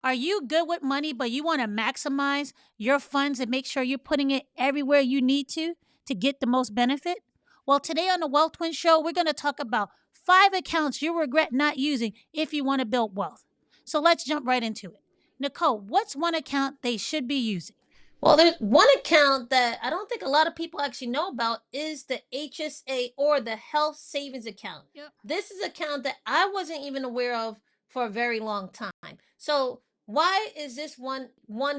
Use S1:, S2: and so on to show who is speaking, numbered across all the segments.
S1: Are you good with money, but you want to maximize your funds and make sure you're putting it everywhere you need to get the most benefit? Well, today on the Wealth Twin Show, we're going to talk about 5 accounts you regret not using if you want to build wealth. So let's jump right into it. Nicole, what's one account they should be using?
S2: Well, there's one account that I don't think a lot of people actually know about is the HSA or the health savings account.
S1: Yep.
S2: This is an account that I wasn't even aware of for a very long time. So, why is this one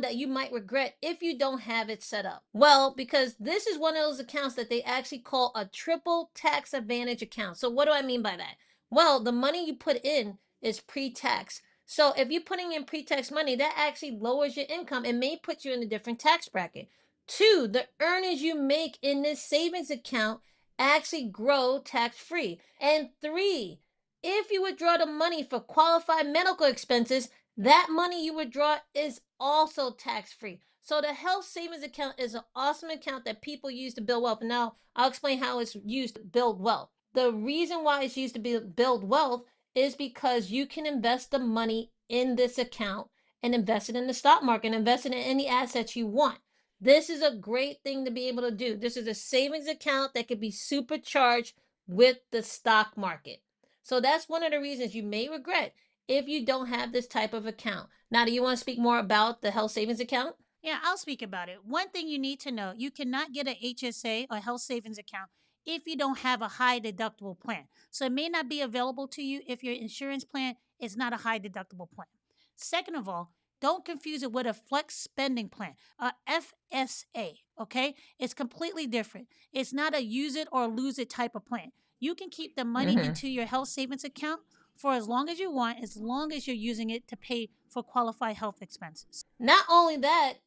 S2: that you might regret if you don't have it set up? Well, because this is one of those accounts that they actually call a triple tax advantage account. So, what do I mean by that? Well, the money you put in is pre-tax. So if you're putting in pre-tax money, that actually lowers your income and may put you in a different tax bracket. Two, the earnings you make in this savings account actually grow tax-free. And three, if you withdraw the money for qualified medical expenses, that money you withdraw is also tax-free. So the health savings account is an awesome account that people use to build wealth. Now, I'll explain how it's used to build wealth. The reason why it's used to build wealth is because you can invest the money in this account and invest it in the stock market, invest it in any assets you want. This is a great thing to be able to do. This is a savings account that could be supercharged with the stock market. So that's one of the reasons you may regret if you don't have this type of account. Now, do you want to speak more about the health savings account?
S1: Yeah, I'll speak about it. One thing you need to know, you cannot get a HSA or health savings account if you don't have a high deductible plan. So it may not be available to you if your insurance plan is not a high deductible plan. Second of all, don't confuse it with a flex spending plan, a FSA, okay? It's completely different. It's not a use it or lose it type of plan. You can keep the money
S2: Mm-hmm.
S1: into your health savings account for as long as you want, as long as you're using it to pay for qualified health expenses.
S2: Not only that,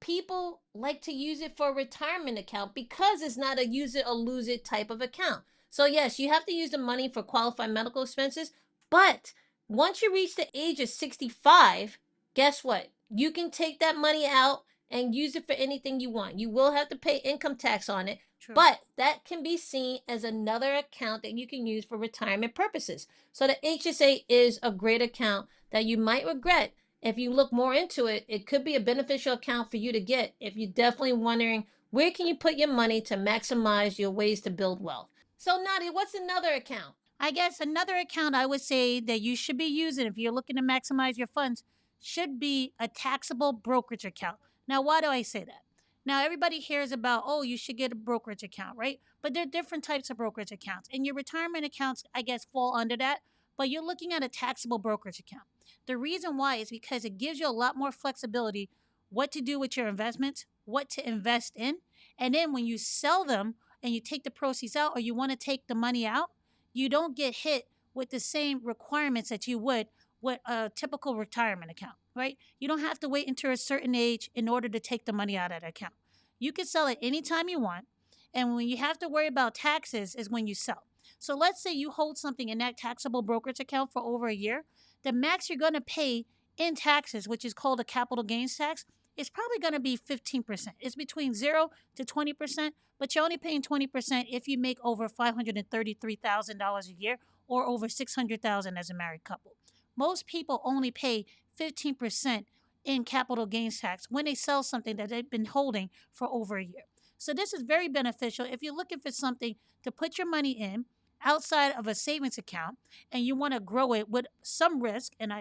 S2: people like to use it for a retirement account because it's not a use it or lose it type of account. So, yes, you have to use the money for qualified medical expenses. But once you reach the age of 65, guess what? You can take that money out and use it for anything you want. You will have to pay income tax on it,
S1: True.
S2: but that can be seen as another account that you can use for retirement purposes. So, the HSA is a great account that you might regret if you look more into it. It could be a beneficial account for you to get if you're definitely wondering where can you put your money to maximize your ways to build wealth. So, Nadia, what's another account?
S1: I guess another account I would say that you should be using if you're looking to maximize your funds should be a taxable brokerage account. Now, why do I say that? Now, everybody hears about, oh, you should get a brokerage account, right? But there are different types of brokerage accounts. And your retirement accounts, I guess, fall under that. But you're looking at a taxable brokerage account. The reason why is because it gives you a lot more flexibility what to do with your investments, what to invest in. And then when you sell them and you take the proceeds out or you want to take the money out, you don't get hit with the same requirements that you would with a typical retirement account, right? You don't have to wait until a certain age in order to take the money out of that account. You can sell it anytime you want. And when you have to worry about taxes is when you sell. So let's say you hold something in that taxable brokerage account for over a year. The max you're going to pay in taxes, which is called a capital gains tax, is probably going to be 15%. It's between 0 to 20%, but you're only paying 20% if you make over $533,000 a year or over $600,000 as a married couple. Most people only pay 15% in capital gains tax when they sell something that they've been holding for over a year. So this is very beneficial if you're looking for something to put your money in outside of a savings account and you want to grow it with some risk. And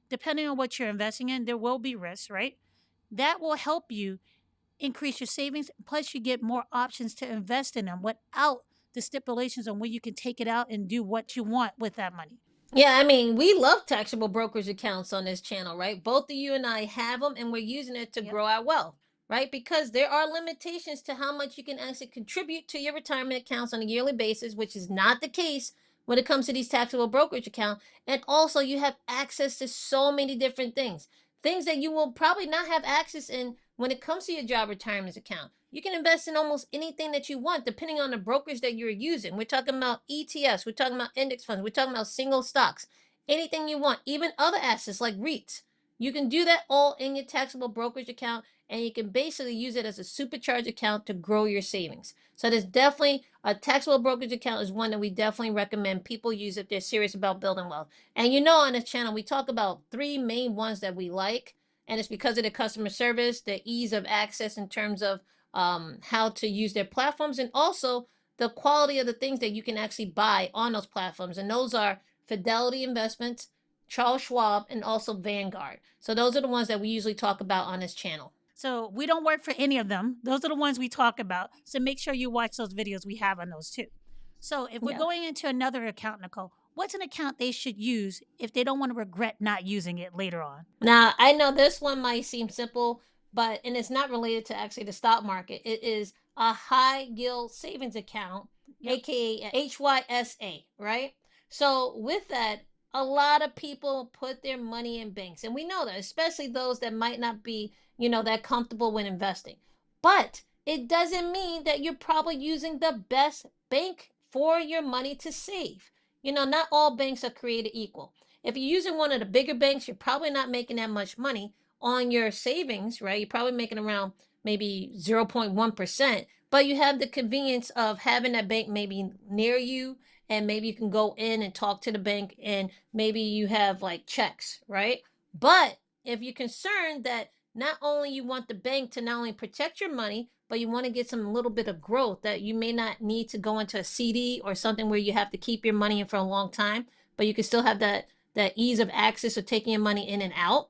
S1: depending on what you're investing in, there will be risks, right? That will help you increase your savings. Plus, you get more options to invest in them without the stipulations on where you can take it out and do what you want with that money.
S2: Yeah, I mean, we love taxable brokerage accounts on this channel, right? Both of you and I have them, and we're using it to
S1: Yep.
S2: grow our wealth, right? Because there are limitations to how much you can actually contribute to your retirement accounts on a yearly basis, which is not the case when it comes to these taxable brokerage accounts. And also, you have access to so many different things that you will probably not have access in when it comes to your job retirement account. You can invest in almost anything that you want, depending on the brokerage that you're using. We're talking about ETFs, we're talking about index funds, we're talking about single stocks, anything you want, even other assets like REITs. You can do that all in your taxable brokerage account, and you can basically use it as a supercharged account to grow your savings. So there's definitely a taxable brokerage account is one that we definitely recommend people use if they're serious about building wealth. And on this channel, we talk about three main ones that we like, and it's because of the customer service, the ease of access in terms of how to use their platforms, and also the quality of the things that you can actually buy on those platforms. And those are Fidelity Investments, Charles Schwab, and also Vanguard. So those are the ones that we usually talk about on this channel.
S1: So we don't work for any of them. Those are the ones we talk about. So make sure you watch those videos we have on those too. So if we're
S2: Yeah.
S1: going into another account, Nicole, what's an account they should use if they don't want to regret not using it later on?
S2: Now, I know this one might seem simple, and it's not related to actually the stock market. It is a high yield savings account,
S1: Yep.
S2: aka HYSA, right? So, with that, a lot of people put their money in banks, and we know that, especially those that might not be, that comfortable when investing. But it doesn't mean that you're probably using the best bank for your money to save. Not all banks are created equal. If you're using one of the bigger banks, you're probably not making that much money on your savings, right? You're probably making around maybe 0.1%, but you have the convenience of having that bank maybe near you, and maybe you can go in and talk to the bank, and maybe you have like checks, right? But if you're concerned that not only you want the bank to not only protect your money, but you want to get some little bit of growth, that you may not need to go into a CD or something where you have to keep your money in for a long time, but you can still have that ease of access of taking your money in and out,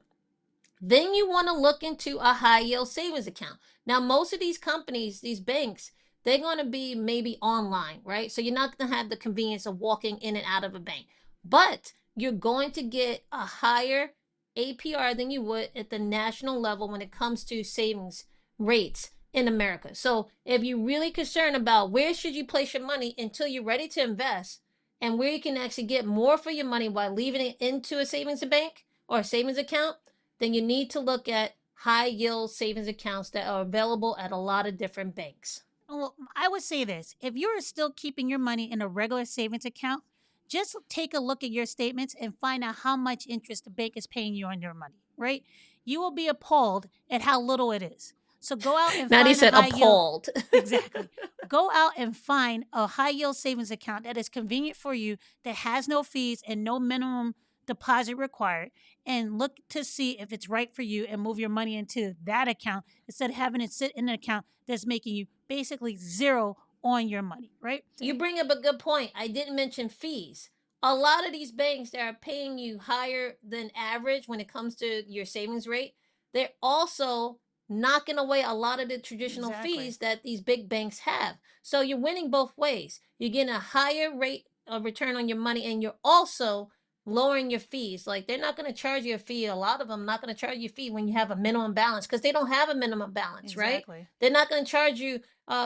S2: then you want to look into a high yield savings account. Now, most of these companies, these banks, they're going to be maybe online, right? So you're not going to have the convenience of walking in and out of a bank, but you're going to get a higher APR than you would at the national level when it comes to savings rates in America. So if you're really concerned about where should you place your money until you're ready to invest, and where you can actually get more for your money while leaving it into a savings bank or a savings account, then you need to look at high yield savings accounts that are available at a lot of different banks.
S1: Well, I would say this: if you're still keeping your money in a regular savings account, just take a look at your statements and find out how much interest the bank is paying you on your money, right? You will be appalled at how little it is. So go out and
S2: Now he
S1: find a
S2: said
S1: high yield.
S2: appalled.
S1: Exactly. Go out and find a high yield savings account that is convenient for you, that has no fees and no minimum deposit required, and look to see if it's right for you and move your money into that account instead of having it sit in an account that's making you basically zero on your money, right?
S2: You bring up a good point. I didn't mention fees. A lot of these banks that are paying you higher than average when it comes to your savings rate, they're also knocking away a lot of the traditional
S1: Exactly.
S2: fees that these big banks have. So you're winning both ways. You're getting a higher rate of return on your money, and you're also lowering your fees. Like, they're not going to charge you a fee. A lot of them not going to charge you a fee when you have a minimum balance, because they don't have a minimum balance, right?
S1: Exactly.
S2: They're not going to charge you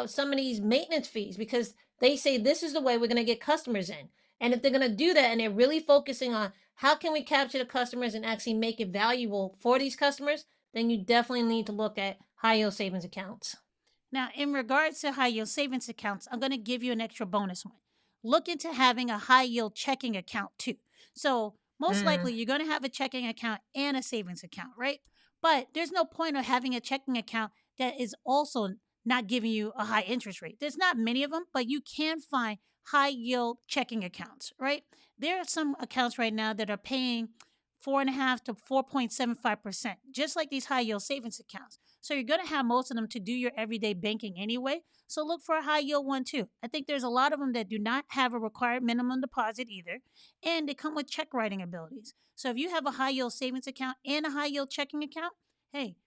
S2: some of these maintenance fees, because they say this is the way we're going to get customers in. And if they're going to do that, and they're really focusing on how can we capture the customers and actually make it valuable for these customers, then you definitely need to look at high yield savings accounts.
S1: Now, in regards to high yield savings accounts, I'm going to give you an extra bonus one. Look into having a high yield checking account too. So, most
S2: Mm.
S1: likely, you're going to have a checking account and a savings account, right? But there's no point of having a checking account that is also not giving you a high interest rate. There's not many of them, but you can find high yield checking accounts, right? There are some accounts right now that are paying 4.5 to 4.75%, just like these high yield savings accounts. So you're going to have most of them to do your everyday banking anyway. So look for a high yield one too. I think there's a lot of them that do not have a required minimum deposit either, and they come with check writing abilities. So if you have a high yield savings account and a high yield checking account, hey,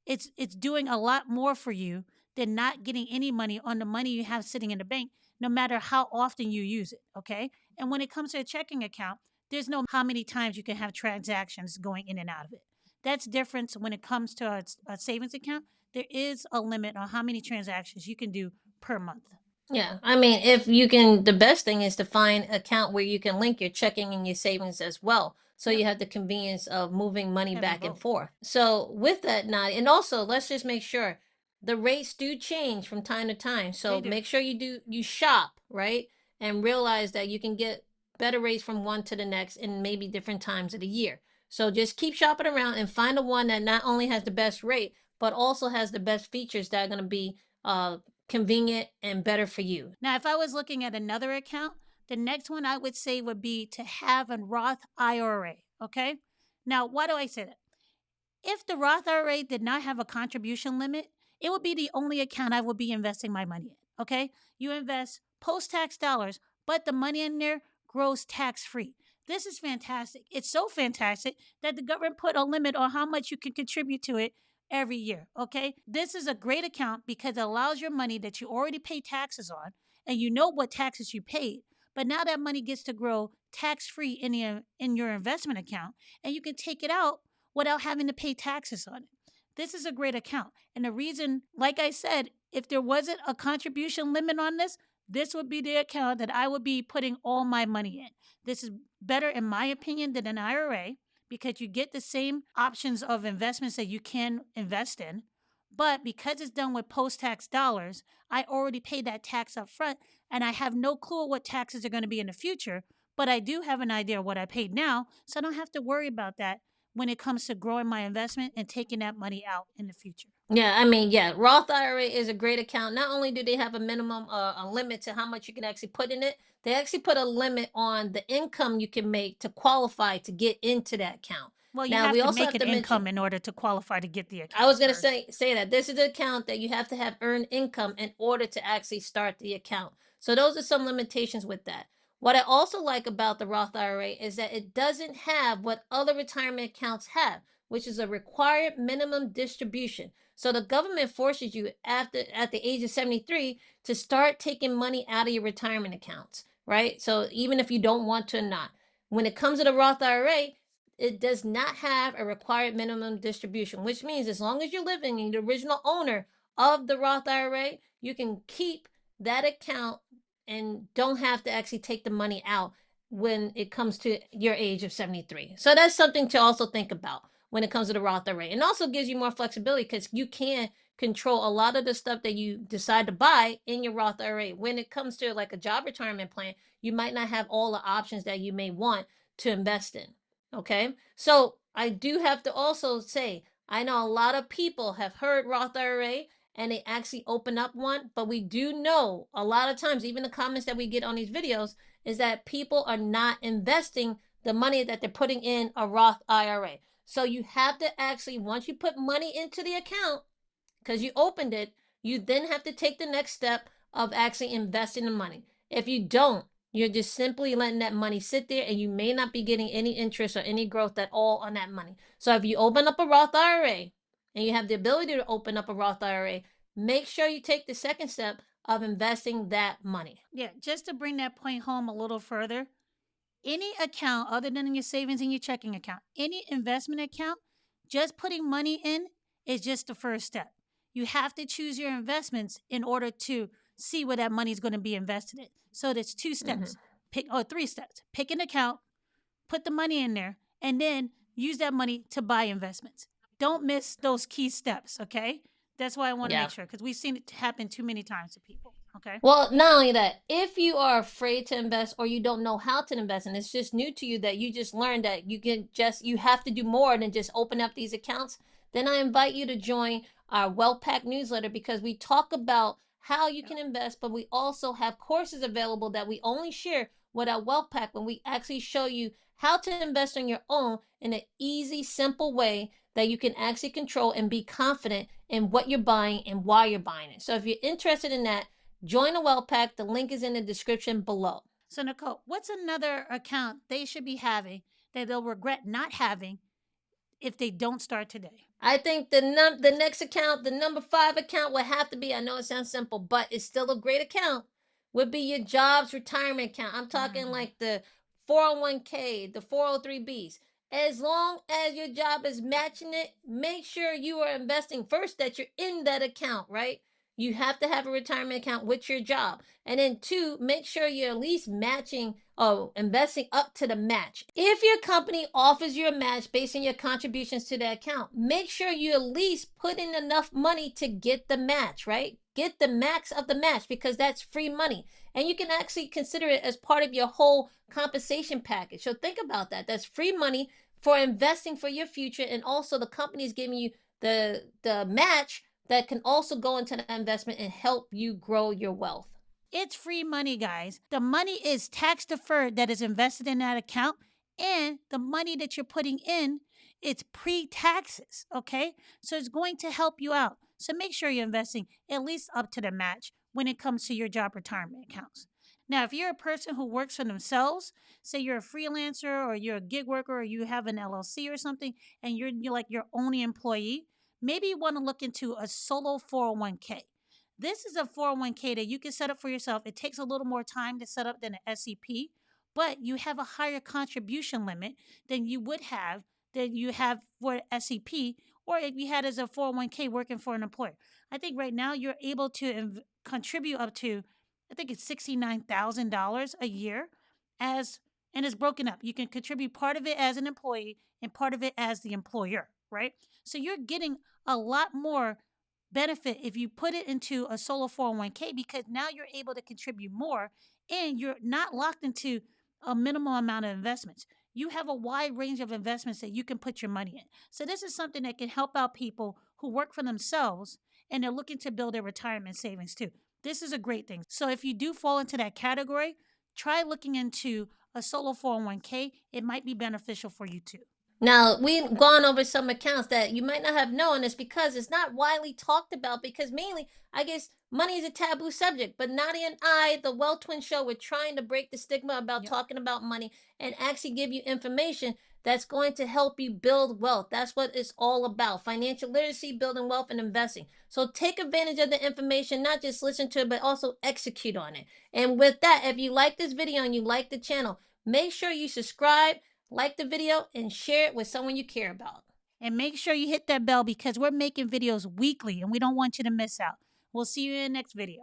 S1: it's doing a lot more for you than not getting any money on the money you have sitting in the bank, no matter how often you use it. Okay. And when it comes to a checking account, there's no how many times you can have transactions going in and out of it. That's different when it comes to a savings account. There is a limit on how many transactions you can do per month.
S2: Yeah, I mean, if you can, the best thing is to find an account where you can link your checking and your savings as well. So
S1: Yep,
S2: you have the convenience of moving money
S1: having
S2: back and
S1: both.
S2: forth. So with that, now, and also let's just make sure the rates do change from time to time.
S1: They
S2: So
S1: do.
S2: make sure you shop, right? And realize that you can get better rates from one to the next in maybe different times of the year. So just keep shopping around and find the one that not only has the best rate, but also has the best features that are going to be convenient and better for you.
S1: Now, if I was looking at another account, the next one I would say would be to have a Roth IRA. Okay. Now, why do I say that? If the Roth IRA did not have a contribution limit, it would be the only account I would be investing my money in. Okay. You invest post tax dollars, but the money in there grows tax free. This is fantastic. It's so fantastic that the government put a limit on how much you can contribute to it every year. Okay. This is a great account because it allows your money that you already pay taxes on and you know what taxes you paid. But now that money gets to grow tax free in your investment account and you can take it out without having to pay taxes on it. This is a great account. And the reason, like I said, if there wasn't a contribution limit on this would be the account that I would be putting all my money in. This is better, in my opinion, than an IRA because you get the same options of investments that you can invest in. But because it's done with post tax dollars, I already paid that tax up front and I have no clue what taxes are going to be in the future. But I do have an idea of what I paid now, so I don't have to worry about that when it comes to growing my investment and taking that money out in the future.
S2: Yeah, I mean, yeah, Roth IRA is a great account. Not only do they have a minimum, a limit to how much you can actually put in it, they actually put a limit on the income you can make to qualify to get into that account.
S1: Well, you
S2: Now,
S1: have
S2: we
S1: to
S2: also
S1: make
S2: have
S1: an
S2: to mention,
S1: income in order to qualify to get the
S2: I
S1: account
S2: was gonna
S1: first.
S2: say that this is the account that you have to have earned income in order to actually start the account. So those are some limitations with that. What I also like about the Roth IRA is that it doesn't have what other retirement accounts have, which is a required minimum distribution. So the government forces you after at the age of 73 to start taking money out of your retirement accounts, right? So even if you don't want to or not. When it comes to the Roth IRA, it does not have a required minimum distribution, which means as long as you're living in the original owner of the Roth IRA, you can keep that account and don't have to actually take the money out when it comes to your age of 73. So that's something to also think about when it comes to the Roth IRA. And also gives you more flexibility because you can control a lot of the stuff that you decide to buy in your Roth IRA. When it comes to like a job retirement plan, you might not have all the options that you may want to invest in. Okay. So I do have to also say, I know a lot of people have heard Roth IRA and they actually open up one, but we do know a lot of times, even the comments that we get on these videos, is that people are not investing the money that they're putting in a Roth IRA. So you have to actually, once you put money into the account, because you opened it, you then have to take the next step of actually investing the money. If you don't, you're just simply letting that money sit there and you may not be getting any interest or any growth at all on that money. So if you open up a Roth IRA and you have the ability to open up a Roth IRA, make sure you take the second step of investing that money.
S1: Yeah, just to bring that point home a little further, any account other than your savings and your checking account, any investment account, just putting money in is just the first step. You have to choose your investments in order to see where that money is going to be invested in. So there's two
S2: Mm-hmm.
S1: steps, pick or three steps. Pick an account, put the money in there, and then use that money to buy investments. Don't miss those key steps, okay? That's why I want to
S2: Yeah.
S1: make sure because we've seen it happen too many times to people, okay?
S2: Well, not only that, if you are afraid to invest or you don't know how to invest and it's just new to you that you just learned that you have to do more than just open up these accounts, then I invite you to join our Wealth Pack newsletter because we talk about how you
S1: Yep.
S2: can invest, but we also have courses available that we only share with our Wealth Pack when we actually show you how to invest on your own in an easy, simple way that you can actually control and be confident in what you're buying and why you're buying it. So if you're interested in that, join the Well Pack. The link is in the description below.
S1: So, Nicole, what's another account they should be having that they'll regret not having if they don't start today?
S2: I think the next account, the number 5 account would have to be, I know it sounds simple, but it's still a great account, would be your jobs retirement account. I'm talking
S1: Mm.
S2: like the 401k, the 403bs. As long as your job is matching it, make sure you are investing first that you're in that account, right? You have to have a retirement account with your job. And then two, make sure you're at least matching or investing up to the match. If your company offers you a match based on your contributions to the account, make sure you at least put in enough money to get the match, right? Get the max of the match because that's free money. And you can actually consider it as part of your whole compensation package. So think about that. That's free money for investing for your future. And also, the company is giving you the match that can also go into the investment and help you grow your wealth.
S1: It's free money, guys. The money is tax deferred that is invested in that account, and the money that you're putting in, it's pre taxes. Okay. So it's going to help you out. So make sure you're investing at least up to the match when it comes to your job retirement accounts. Now, if you're a person who works for themselves, say you're a freelancer or you're a gig worker or you have an LLC or something, and you're like your only employee, maybe you want to look into a solo 401k. This is a 401k that you can set up for yourself. It takes a little more time to set up than an SEP, but you have a higher contribution limit than you have for SEP, or if you had as a 401k working for an employer. I think right now you're able to contribute up to, I think it's $69,000 a year, as and it's broken up. You can contribute part of it as an employee and part of it as the employer, right? So you're getting a lot more benefit if you put it into a solo 401k, because now you're able to contribute more and you're not locked into a minimal amount of investments. You have a wide range of investments that you can put your money in. So this is something that can help out people who work for themselves and they're looking to build their retirement savings too. This is a great thing. So if you do fall into that category, try looking into a solo 401k. It might be beneficial for you too.
S2: Now, we've gone over some accounts that you might not have known. It's because it's not widely talked about, because mainly, I guess, money is a taboo subject. But Nadia and I, the Well Twin Show, we're trying to break the stigma about
S1: Yep.
S2: talking about money and actually give you information that's going to help you build wealth. That's what it's all about: financial literacy, building wealth, and investing. So take advantage of the information, not just listen to it, but also execute on it. And with that, if you like this video and you like the channel, make sure you subscribe, like the video, and share it with someone you care about.
S1: And make sure you hit that bell because we're making videos weekly and we don't want you to miss out. We'll see you in the next video.